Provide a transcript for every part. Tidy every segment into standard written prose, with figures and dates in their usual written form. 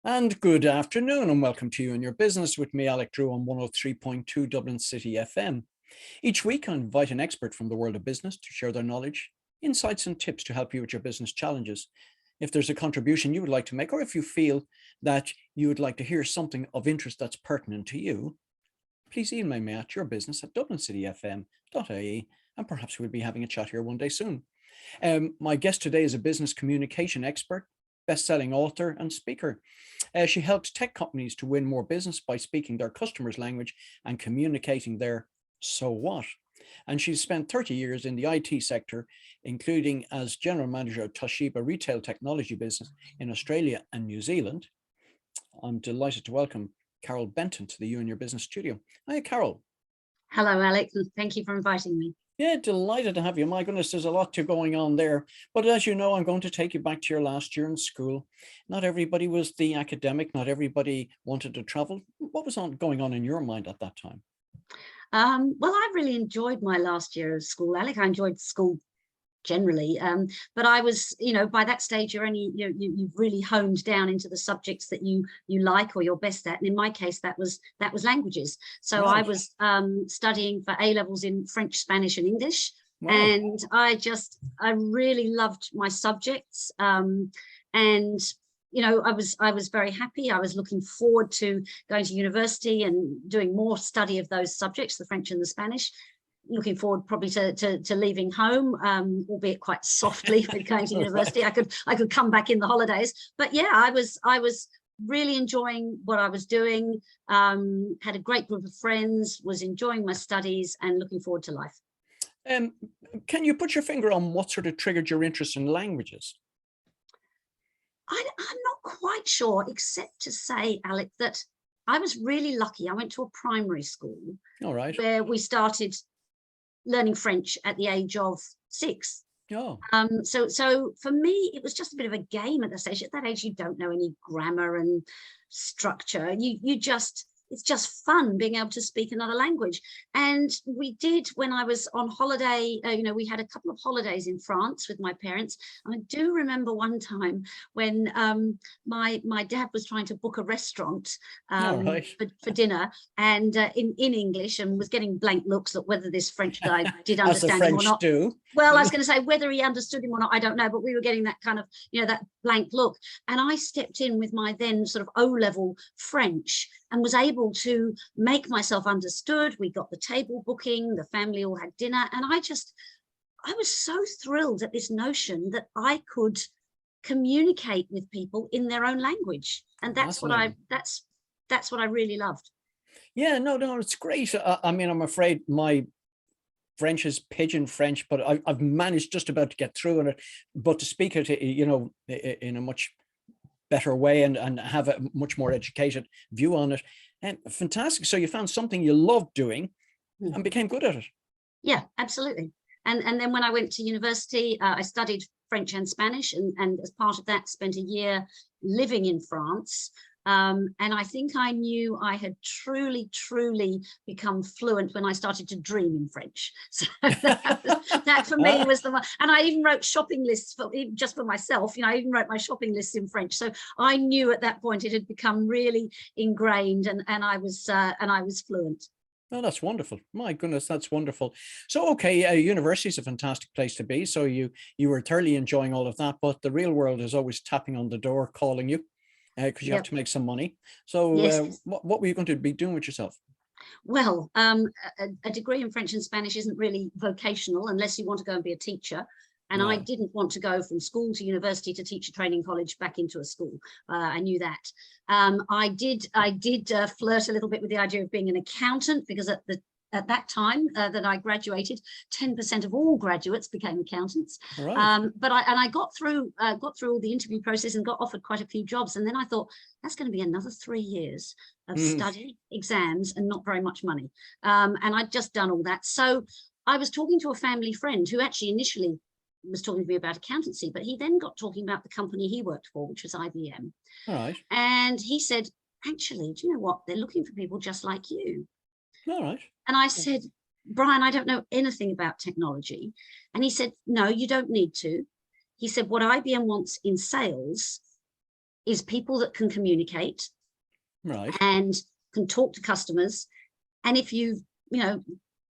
And good afternoon, and welcome to You and Your Business with me, Alec Drew, on 103.2 Dublin City FM. Each week, I invite an expert from the world of business to share their knowledge, insights, and tips to help you with your business challenges. If there's a contribution you would like to make, or if you feel that you would like to hear something of interest that's pertinent to you, please email me at yourbusiness@dublincityfm.ie, and perhaps we'll be having a chat here one day soon. My guest today is a business communication expert, best-selling author, and speaker. She helps tech companies to win more business by speaking their customers' language and communicating their so what. And she's spent 30 years in the IT sector, including as general manager of Toshiba retail technology business in Australia and New Zealand. I'm delighted to welcome Carol Benton to the You and Your Business studio. Hi, Carol. Hello, Alec, and thank you for inviting me. Yeah, delighted to have you. My goodness, there's a lot to going on there. But as you know, I'm going to take you back to your last year in school. Not everybody was the academic. Not everybody wanted to travel. What was going on in your mind at that time? Well, I really enjoyed my last year of school, Alec. I enjoyed school generally, but I was, by that stage, you've really honed down into the subjects that you like or you're best at. And in my case, that was languages. So Right. I was studying for A levels in French, Spanish, and English. Wow. And I really loved my subjects. And I was very happy. I was looking forward to going to university and doing more study of those subjects, the French and the Spanish. Looking forward probably to leaving home, albeit quite softly with going to university. Right. I could come back in the holidays. But yeah, I was really enjoying what I was doing. Had a great group of friends, was enjoying my studies and looking forward to life. Can you put your finger on what sort of triggered your interest in languages? I'm not quite sure, except to say, Alec, that I was really lucky. I went to a primary school. All right. Where we started learning French at the age of 6. Oh. So for me, it was just a bit of a game at that stage. At that age, you don't know any grammar and structure. It's just fun being able to speak another language. And we did, when I was on holiday, we had a couple of holidays in France with my parents. And I do remember one time when my dad was trying to book a restaurant Right. for dinner, and in English, and was getting blank looks at whether this French guy did As the understand him or French not. do. Well, I was going to say whether he understood him or not, I don't know, but we were getting that kind of, that blank look. And I stepped in with my then sort of O-level French and was able to make myself understood. We got the table booking, the family all had dinner. And I was so thrilled at this notion that I could communicate with people in their own language. And that's what I really loved. Yeah, no, it's great. I mean, I'm afraid my French is pidgin French, but I've managed just about to get through it. But to speak it, in a much better way and have a much more educated view on it. And fantastic. So you found something you loved doing and became good at it. Yeah, absolutely. And then when I went to university, I studied French and Spanish, and as part of that, spent a year living in France. And I think I knew I had truly become fluent when I started to dream in French. So that for me was the one. And I even wrote shopping lists just for myself. I even wrote my shopping lists in French. So I knew at that point it had become really ingrained, and I was fluent. Oh, that's wonderful. My goodness, that's wonderful. So, okay, university is a fantastic place to be. So you were thoroughly enjoying all of that, but the real world is always tapping on the door, calling you. Because you have to make some money. So yes. What were you going to be doing with yourself? Well, a degree in French and Spanish isn't really vocational unless you want to go and be a teacher. And no. I didn't want to go from school to university to teacher training college back into a school. I knew that. I did flirt a little bit with the idea of being an accountant, because at that time that I graduated, 10% of all graduates became accountants. Right. But I got through all the interview process and got offered quite a few jobs. And then I thought, that's going to be another 3 years of study, exams, and not very much money. And I'd just done all that. So I was talking to a family friend who actually initially was talking to me about accountancy, but he then got talking about the company he worked for, which was IBM. All right. And he said, actually, do you know what? They're looking for people just like you. All right. And I said, Brian, I don't know anything about technology. And he said, no, you don't need to. He said, what IBM wants in sales is people that can communicate Right. and can talk to customers. And if you've,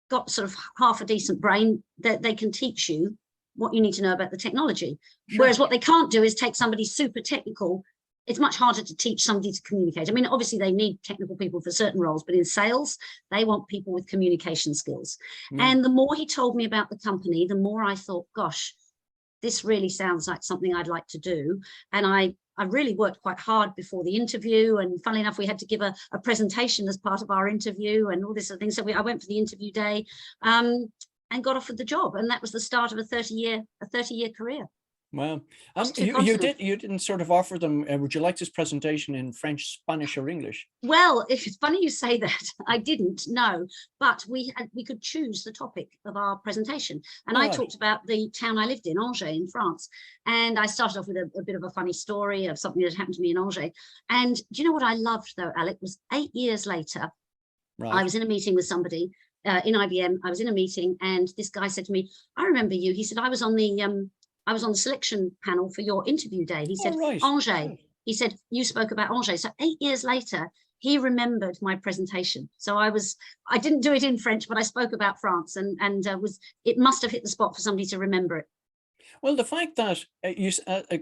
got sort of half a decent brain, that they can teach you what you need to know about the technology. Sure. Whereas what they can't do is take somebody super technical. It's much harder to teach somebody to communicate. I mean, obviously they need technical people for certain roles, but in sales, they want people with communication skills. Yeah. And the more he told me about the company, the more I thought, gosh, this really sounds like something I'd like to do. And I really worked quite hard before the interview. And funnily enough, we had to give a presentation as part of our interview and all this sort of thing. So I went for the interview day and got offered the job. And that was the start of a 30-year career. Wow. You didn't sort of offer them, would you like this presentation in French, Spanish, or English? Well, it's funny you say that. I didn't know, but we could choose the topic of our presentation. And I talked about the town I lived in, Angers, in France. And I started off with a bit of a funny story of something that happened to me in Angers. And do you know what I loved, though, Alec, was 8 years later, I was in a meeting with somebody in IBM. I was in a meeting, and this guy said to me, I remember you. He said, I was on the selection panel for your interview day. He said, Angers. He said, you spoke about Angers. So 8 years later, he remembered my presentation. So I didn't do it in French, but I spoke about France, and it must have hit the spot for somebody to remember it. Well, the fact that you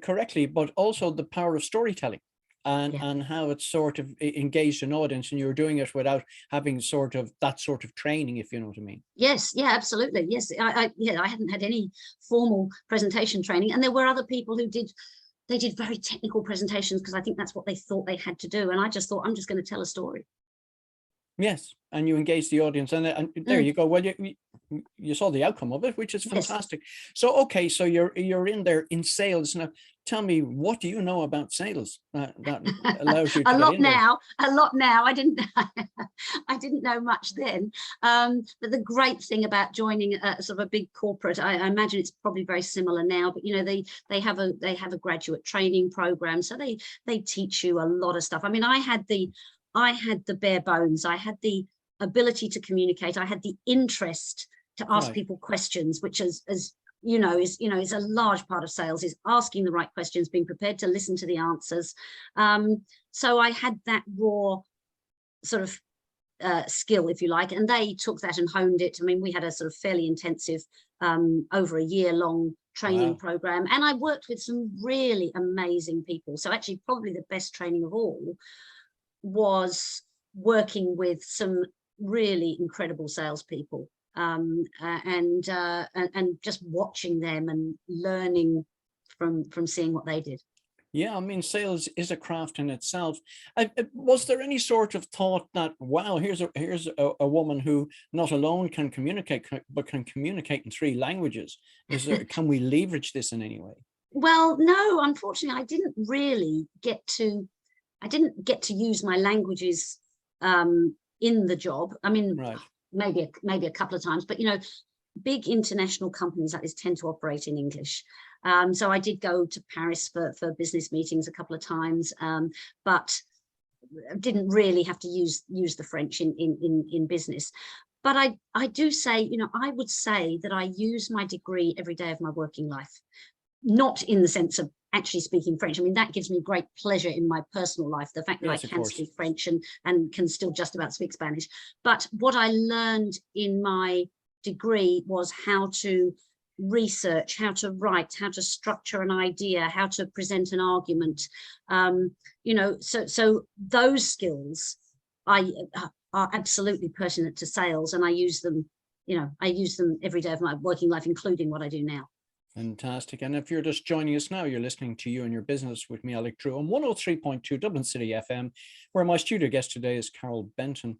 correctly, but also the power of storytelling. And how it's sort of engaged an audience, and you're doing it without having that sort of training, if you know what I mean. Yes, yeah, absolutely. Yes, I hadn't had any formal presentation training, and there were other people who did very technical presentations because I think that's what they thought they had to do, and I just thought, I'm just going to tell a story. Yes, and you engage the audience, and there you go. Well, you saw the outcome of it, which is fantastic. Yes. So, okay, so you're in there in sales now. Tell me, what do you know about sales that allows you to a lot now. I didn't know much then. But the great thing about joining sort of a big corporate, I imagine it's probably very similar now. But they have a graduate training program, so they teach you a lot of stuff. I mean, I had the bare bones. I had the ability to communicate. I had the interest to ask people questions, which is a large part of sales, is asking the right questions, being prepared to listen to the answers. So I had that raw sort of skill, if you like, and they took that and honed it. I mean, we had a sort of fairly intensive, over a year-long training program, and I worked with some really amazing people. So actually, probably the best training of all was working with some really incredible salespeople, and just watching them and learning from seeing what they did. Yeah, I mean, sales is a craft in itself. Was there any sort of thought that, wow, here's a woman who not alone can communicate, but can communicate in 3 languages? Can we leverage this in any way? Well, no, unfortunately, I didn't get to use my languages in the job. I mean, maybe a couple of times, but big international companies like this tend to operate in English. So I did go to Paris for business meetings a couple of times, but didn't really have to use the French in business. But I do say, I would say that I use my degree every day of my working life, not in the sense of actually speaking French. I mean, that gives me great pleasure in my personal life, the fact that I can speak French and can still just about speak Spanish. But what I learned in my degree was how to research, how to write, how to structure an idea, how to present an argument. So those skills are absolutely pertinent to sales, and I use them every day of my working life, including what I do now. Fantastic. And if you're just joining us now, you're listening to You and Your Business with me, Alec Drew, on 103.2 Dublin City FM, where my studio guest today is Carol Benton.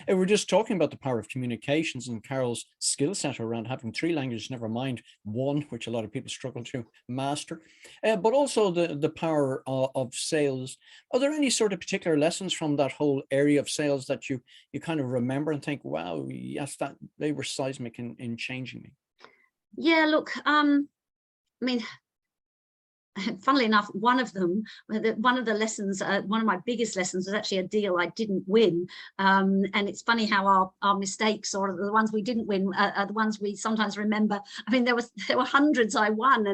We're just talking about the power of communications and Carol's skill set around having 3 languages, never mind 1, which a lot of people struggle to master, but also the power of sales. Are there any sort of particular lessons from that whole area of sales that you kind of remember and think, wow, yes, that they were seismic in changing me? Yeah, look, I mean, funnily enough, one of the lessons, one of my biggest lessons was actually a deal I didn't win. And it's funny how our mistakes, or the ones we didn't win, are the ones we sometimes remember. I mean, there were hundreds I won,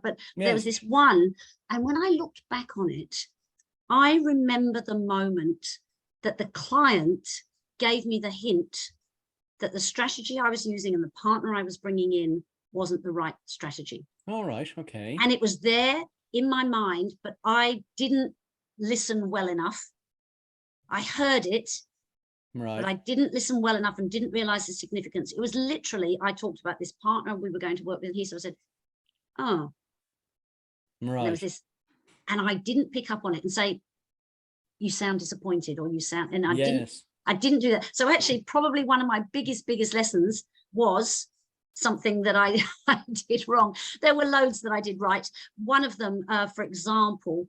but there was this one. And when I looked back on it, I remember the moment that the client gave me the hint that the strategy I was using and the partner I was bringing in wasn't the right strategy. All right. Okay. And it was there in my mind, but I didn't listen well enough. I heard it, Right. but I didn't listen well enough and didn't realize the significance. It was literally, I talked about this partner we were going to work with. He sort of said, oh, Right. there was this, and I didn't pick up on it and say, you sound disappointed, or you sound, and I didn't do that. So actually, probably one of my biggest lessons was something that I did wrong. There were loads that I did right. One of them, for example,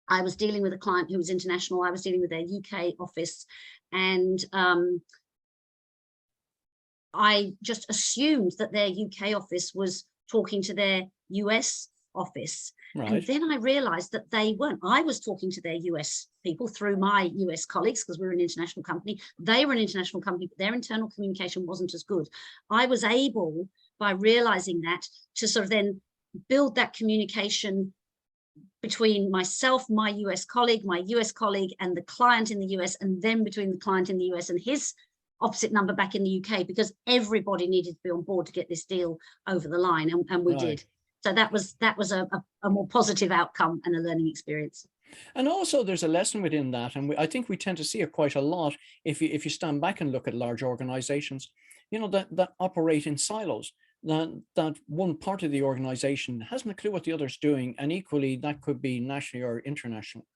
I was dealing with a client who was international. I was dealing with their UK office, and I just assumed that their UK office was talking to their US office. Right. And then I realized that they weren't. I was talking to their US people through my US colleagues, because we were an international company. They were an international company, but their internal communication wasn't as good. I was able, by realizing that, to sort of then build that communication between myself, my US colleague, and the client in the US, and then between the client in the US and his opposite number back in the UK, because everybody needed to be on board to get this deal over the line, and we did. So that was a more positive outcome and a learning experience. And also there's a lesson within that, and I think we tend to see it quite a lot if you stand back and look at large organizations, you know, that operate in silos, that one part of the organization hasn't a clue what the other's doing, and equally that could be nationally or internationally.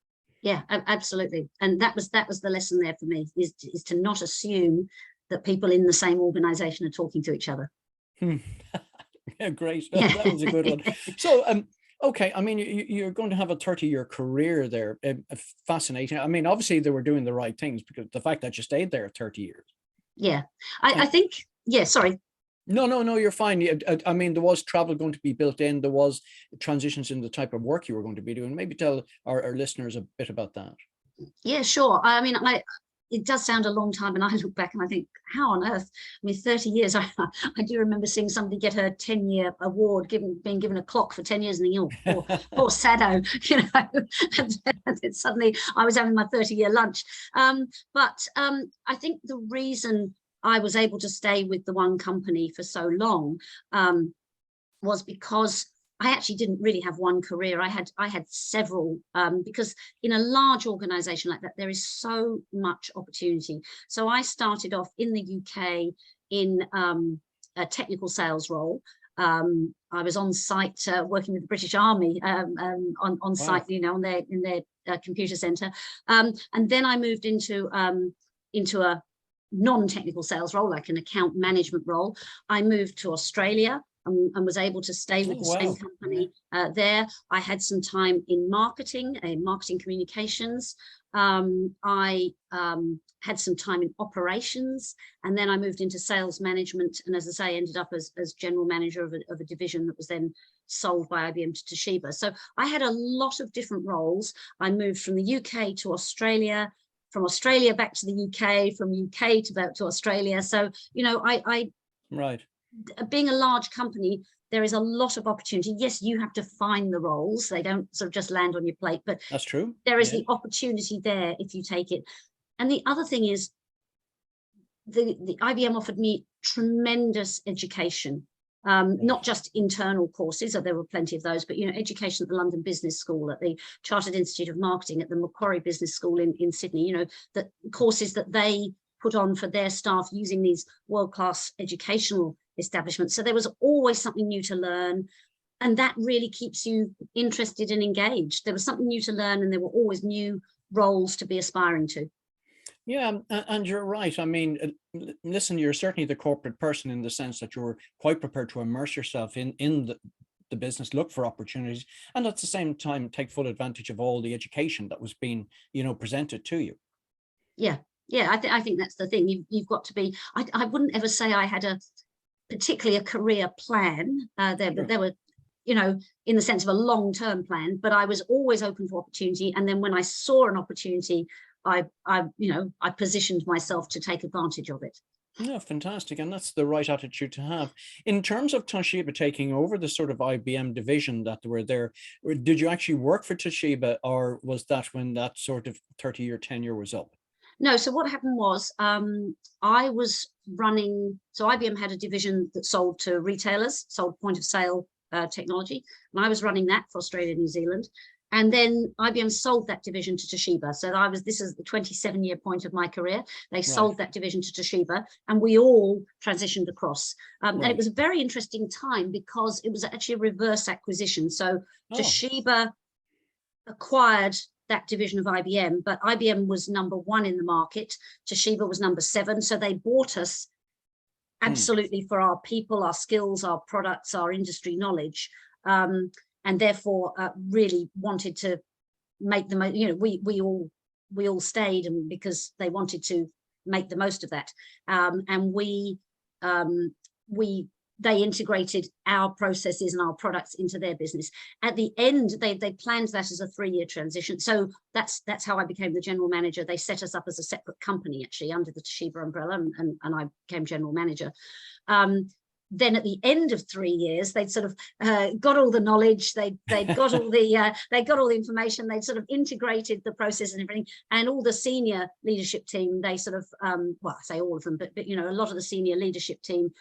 Yeah, absolutely. And that was the lesson there for me, is to not assume that people in the same organization are talking to each other. Yeah, great. That was a good one. So, okay, I mean, you're going to have a 30-year career there. Fascinating. I mean, obviously they were doing the right things, because the fact that you stayed there 30 years. Yeah, I think, yeah, sorry. No, you're fine. I mean, there was travel going to be built in. There was transitions in the type of work you were going to be doing. Maybe tell our listeners a bit about that. Yeah, sure. I mean, it does sound a long time, and I look back and I think, how on earth? I mean, 30 years. I do remember seeing somebody get her 10-year award, being given a clock for 10 years, and thinking, oh, poor Sado, you know. And then suddenly I was having my 30-year lunch. But I think the reason I was able to stay with the one company for so long was because I actually didn't really have one career. I had several, because in a large organization like that, there is so much opportunity. So I started off in the UK in a technical sales role. I was on site working with the British Army on site, you know, in their computer center. And then I moved into a non-technical sales role, like an account management role. I moved to Australia and was able to stay with the same company there. I had some time in marketing communications. I had some time in operations, and then I moved into sales management. And as I say, ended up as general manager of a division that was then sold by IBM to Toshiba. So I had a lot of different roles. I moved from the UK to Australia, from Australia back to the UK, from UK to Australia. So, you know, right. Being a large company, there is a lot of opportunity. Yes, you have to find the roles. They don't sort of just land on your plate, but that's true. There is the opportunity there if you take it. And the other thing is the IBM offered me tremendous education. Not just internal courses, there were plenty of those, but, you know, education at the London Business School, at the Chartered Institute of Marketing, at the Macquarie Business School in Sydney, you know, the courses that they put on for their staff using these world-class educational establishments. So there was always something new to learn, and that really keeps you interested and engaged. There was something new to learn, and there were always new roles to be aspiring to. Yeah, and you're right. I mean, listen, you're certainly the corporate person in the sense that you're quite prepared to immerse yourself in the business, look for opportunities, and at the same time take full advantage of all the education that was being, you know, presented to you. Yeah, I think that's the thing. You've got to be. I wouldn't ever say I had particularly a career plan there, but there were, you know, in the sense of a long-term plan. But I was always open to opportunity, and then when I saw an opportunity, I positioned myself to take advantage of it. No, fantastic. And that's the right attitude to have. In terms of Toshiba taking over the sort of IBM division that were there, did you actually work for Toshiba, or was that when that sort of 30-year tenure was up? No, so what happened was I was running, so IBM had a division that sold to retailers, sold point of sale technology, and I was running that for Australia and New Zealand. And then IBM sold that division to Toshiba. So this is the 27-year point of my career. They Right, sold that division to Toshiba, and we all transitioned across. And it right. was a very interesting time because it was actually a reverse acquisition. So Oh, Toshiba acquired that division of IBM, but IBM was number one in the market. Toshiba was number 7. So they bought us hmm, absolutely for our people, our skills, our products, our industry knowledge, and therefore really wanted to make the most. You know, we all stayed, and because they wanted to make the most of that, and we they integrated our processes and our products into their business. At the end, they planned that as a 3-year transition. So that's how I became the general manager. They set us up as a separate company, actually, under the Toshiba umbrella, and I became general manager. Then at the end of 3 years, they'd sort of got all the knowledge, they'd got all the they got all the information, they'd sort of integrated the process and everything, and all the senior leadership team, they sort of well, I say all of them, but you know, a lot of the senior leadership team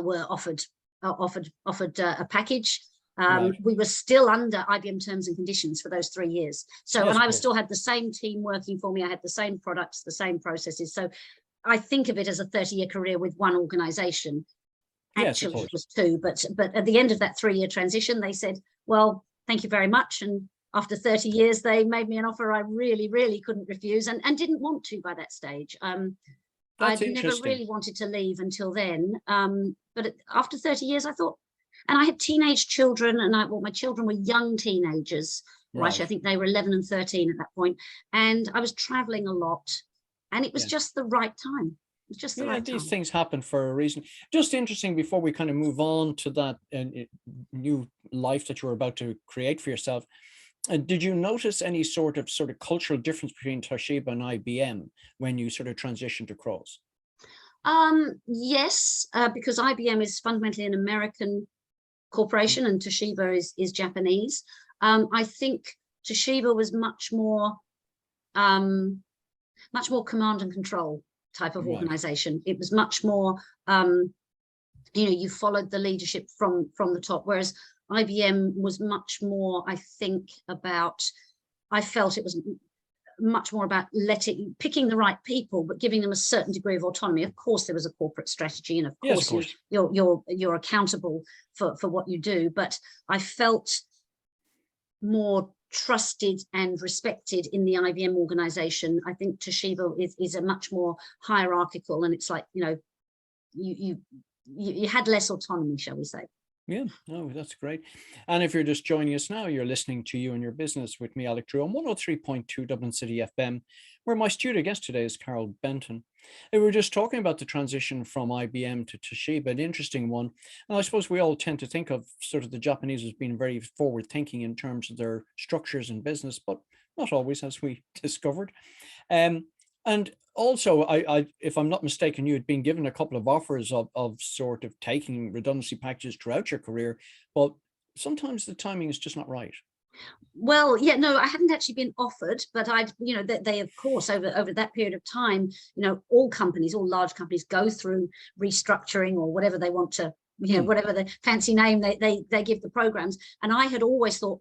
were offered a package. right. We were still under IBM terms and conditions for those 3 years. So, Yes, and of I was course. still had the same team working for me. I had the same products, the same processes. So I think of it as a 30-year career with one organization. Yes, of Actually, it course. was 2, but at the end of that 3-year transition, they said, well, thank you very much. And after 30 years, they made me an offer I really, really couldn't refuse, and didn't want to by that stage. That's I'd never interesting. really wanted to leave until then. But after 30 years, I thought, and I had teenage children, and well, my children were young teenagers. Well, actually, Right. I think they were 11 and 13 at that point. And I was traveling a lot, and it was Yes. just the right time. It was just the Yeah, right these time. things happen for a reason. Just interesting before we kind of move on to that new life that you were about to create for yourself. Did you notice any sort of cultural difference between Toshiba and IBM when you sort of transitioned across? Yes, because IBM is fundamentally an American corporation and Toshiba is Japanese. I think Toshiba was much more command and control type of Right. organization. It was much more, you know, you followed the leadership from the top, whereas IBM was much more, I think, about, I felt it was much more about picking the right people, but giving them a certain degree of autonomy. Of course, there was a corporate strategy, and of Yes, of course course. you're accountable for what you do. But I felt more trusted and respected in the IBM organization. I think Toshiba is a much more hierarchical, and it's like, you know, you had less autonomy, shall we say. Yeah, no, that's great. And if you're just joining us now, you're listening to You and Your Business with me, Alec on 103.2 Dublin City FM, where my studio guest today is Carol Benton. And we were just talking about the transition from IBM to Toshiba, an interesting one. And I suppose we all tend to think of sort of the Japanese as being very forward thinking in terms of their structures in business, but not always, as we discovered. Um, and also, if I'm not mistaken, you had been given a couple of offers of sort of taking redundancy packages throughout your career, but sometimes the timing is just not right. Well, yeah, no, I hadn't actually been offered, but I'd, you know, they of course over that period of time, you know, all companies, all large companies go through restructuring or whatever they want to, you know, Hmm. whatever the fancy name they give the programs. And I had always thought,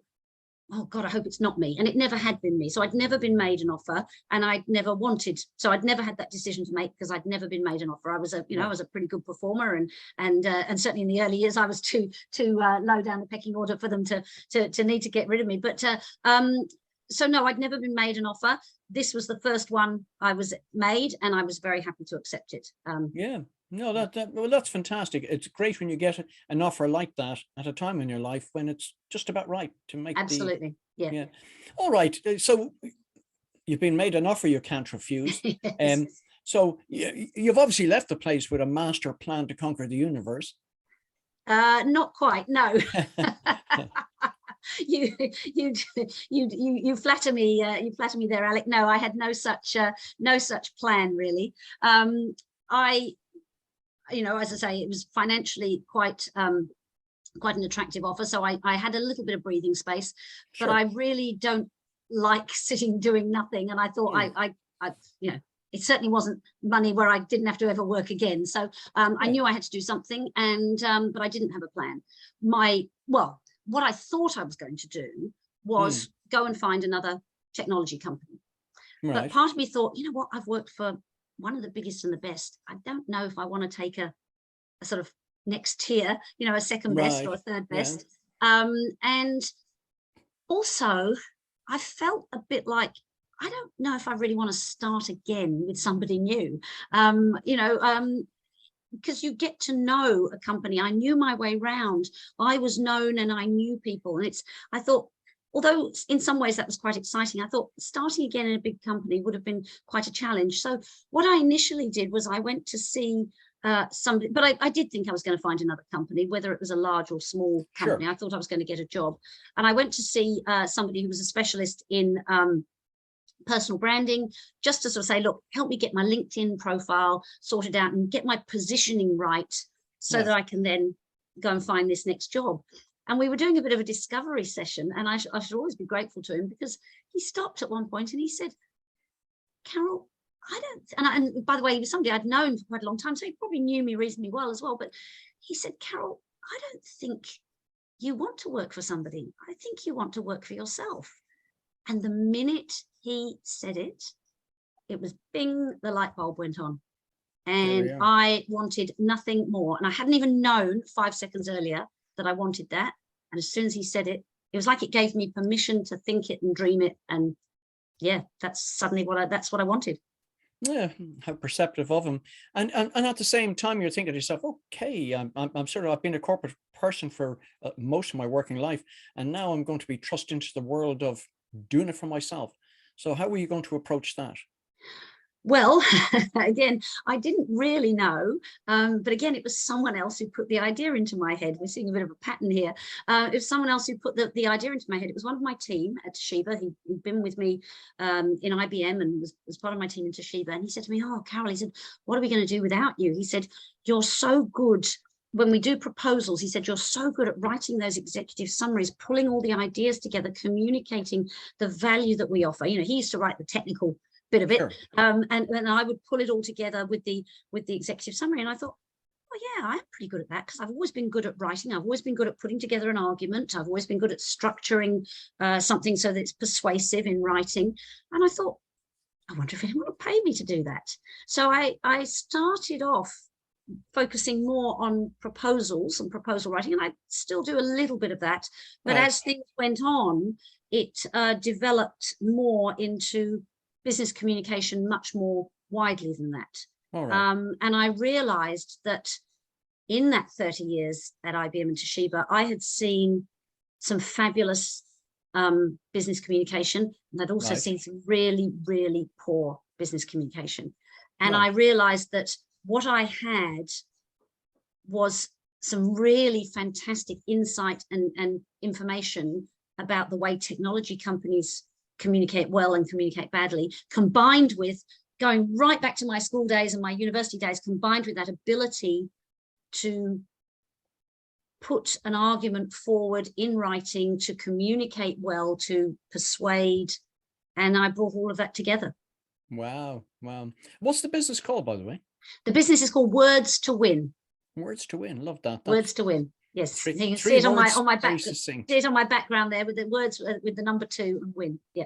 oh God, I hope it's not me. And it never had been me. So I'd never been made an offer, and I'd never wanted. So I'd never had that decision to make because I'd never been made an offer. I was I Right. was a pretty good performer, and certainly in the early years, I was too low down the pecking order for them to need to get rid of me. But so no, I'd never been made an offer. This was the first one I was made, and I was very happy to accept it. Yeah. No, well, that's fantastic. It's great when you get an offer like that at a time in your life when it's just about right to make the, Absolutely, yeah. yeah. All right. So you've been made an offer you can't refuse. Yes. Um, so you've obviously left the place with a master plan to conquer the universe. Not quite, no. You flatter me. You flatter me there, Alec. No, I had no such plan really. I, as I say, it was financially quite an attractive offer, so I had a little bit of breathing space, but I really don't like sitting doing nothing. And I thought I it certainly wasn't money where I didn't have to ever work again. So I knew I had to do something, and but I didn't have a plan. What I thought I was going to do was go and find another technology company. Right. But part of me thought, you know what, I've worked for one of the biggest and the best. I don't know if I want to take a sort of next tier, a second best or a third best. Yeah. And also I felt a bit like, I don't know if I really want to start again with somebody new, because you get to know a company. I knew my way round. I was known and I knew people. And I thought, although in some ways that was quite exciting, I thought starting again in a big company would have been quite a challenge. So what I initially did was I went to see somebody, but I did think I was going to find another company, whether it was a large or small company. Sure. I thought I was going to get a job. And I went to see somebody who was a specialist in personal branding, just to sort of say, look, help me get my LinkedIn profile sorted out and get my positioning right so that I can then go and find this next job. And we were doing a bit of a discovery session, and I should always be grateful to him, because he stopped at one point and he said, Carol, I don't, and by the way, he was somebody I'd known for quite a long time, so he probably knew me reasonably well as well, but he said, Carol, I don't think you want to work for somebody. I think you want to work for yourself. And the minute he said it, it was bing, the light bulb went on. And I wanted nothing more. And I hadn't even known 5 seconds earlier that I wanted that. And as soon as he said it, it was like it gave me permission to think it and dream it. And yeah, that's suddenly that's what I wanted. Yeah, how perceptive of him. And at the same time, you're thinking to yourself, okay, I've been a corporate person for most of my working life, and now I'm going to be thrust into the world of doing it for myself. So how were you going to approach that? Well, again, I didn't really know, but again, it was someone else who put the idea into my head. We're seeing a bit of a pattern here. It was someone else who put the idea into my head. It was one of my team at Toshiba. He'd been with me in IBM and was part of my team in Toshiba. And he said to me, oh, Carol, he said, what are we going to do without you? He said, you're so good. When we do proposals, he said, you're so good at writing those executive summaries, pulling all the ideas together, communicating the value that we offer. He used to write the technical bit of it. Sure. And I would pull it all together with the executive summary. And I thought, oh yeah, I'm pretty good at that, because I've always been good at writing. I've always been good at putting together an argument. I've always been good at structuring something so that it's persuasive in writing. And I thought, I wonder if anyone would pay me to do that. So I started off focusing more on proposals and proposal writing, and I still do a little bit of that. But as things went on, it developed more into business communication much more widely than that. And I realized that in that 30 years at IBM and Toshiba, I had seen some fabulous business communication, and I'd also seen some really, really poor business communication. And I realized that what I had was some really fantastic insight and information about the way technology companies communicate well and communicate badly, combined with going right back to my school days and my university days, combined with that ability to put an argument forward in writing, to communicate well, to persuade. And I brought all of that together. Wow. What's the business called, by the way? The business is called Words to Win. Words to Win. Love that. Words to Win. Yes, you can see it on my back. See it on my background there with the words with the number 2 and win. Yeah.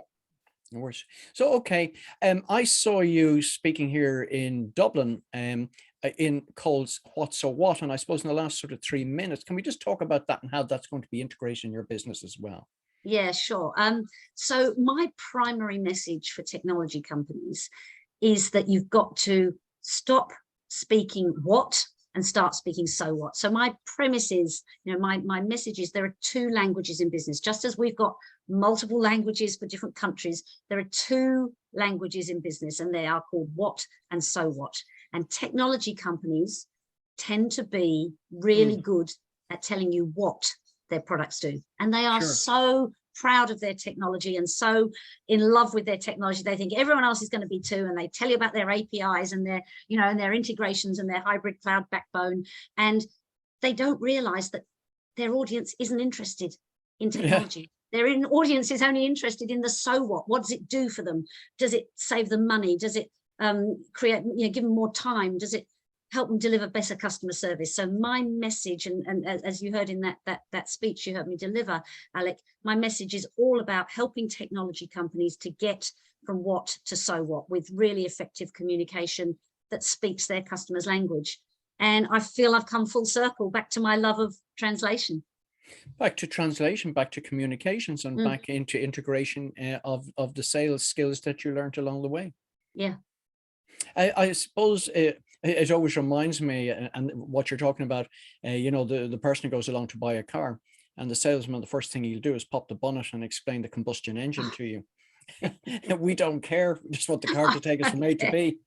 No worries. So okay, I saw you speaking here in Dublin, in Cole's What So What, and I suppose in the last sort of 3 minutes, can we just talk about that and how that's going to be integrated in your business as well? Yeah, sure. So my primary message for technology companies is that you've got to stop speaking what and start speaking so what. So my premise is, my message is there are 2 languages in business. Just as we've got multiple languages for different countries, there are 2 languages in business, and they are called what and so what. And technology companies tend to be really good at telling you what their products do. And they are Sure. so proud of their technology and so in love with their technology. They think everyone else is going to be too. And they tell you about their APIs and their, and their integrations and their hybrid cloud backbone. And they don't realize that their audience isn't interested in technology. Yeah. Their audience is only interested in the so what. What does it do for them? Does it save them money? Does it create, give them more time? Does it help them deliver better customer service? So my message, and as you heard in that speech you heard me deliver, Alec, my message is all about helping technology companies to get from what to so what with really effective communication that speaks their customers' language. And I feel I've come full circle back to my love of translation. Back to translation, back to communications, and back into integration of the sales skills that you learned along the way. Yeah. I suppose it always reminds me, and what you're talking about, the person who goes along to buy a car, and the salesman, the first thing he'll do is pop the bonnet and explain the combustion engine to you. We don't care, we just want the car to take us from A to B.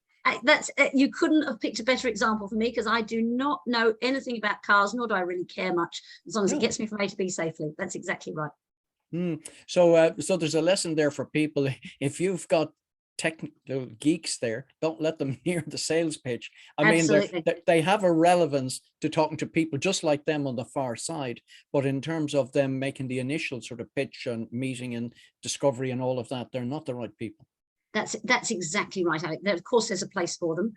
You couldn't have picked a better example for me, because I do not know anything about cars, nor do I really care much, as long as it gets me from A to B safely. That's exactly right. So there's a lesson there for people. If you've got technical geeks there, don't let them hear the sales pitch. I mean, they have a relevance to talking to people just like them on the far side, but in terms of them making the initial sort of pitch and meeting and discovery and all of that, they're not the right people. That's exactly right, Alec. Of course, there's a place for them,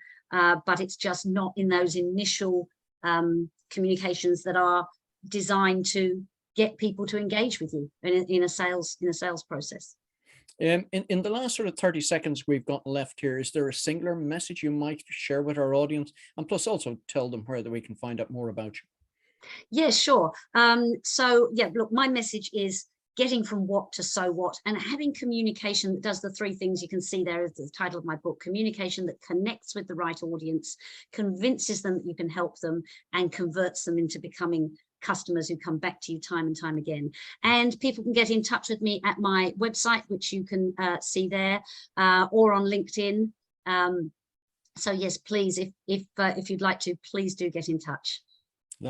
but it's just not in those initial communications that are designed to get people to engage with you in a sales process. In the last sort of 30 seconds we've got left here, is there a singular message you might share with our audience, and plus also tell them where that we can find out more about you? Yeah, sure. So yeah, look, my message is getting from what to so what, and having communication that does the three things you can see there as the title of my book: communication that connects with the right audience, convinces them that you can help them, and converts them into becoming customers who come back to you time and time again. And people can get in touch with me at my website, which you can see there, or on LinkedIn. So yes, please, if you'd like to, please do get in touch.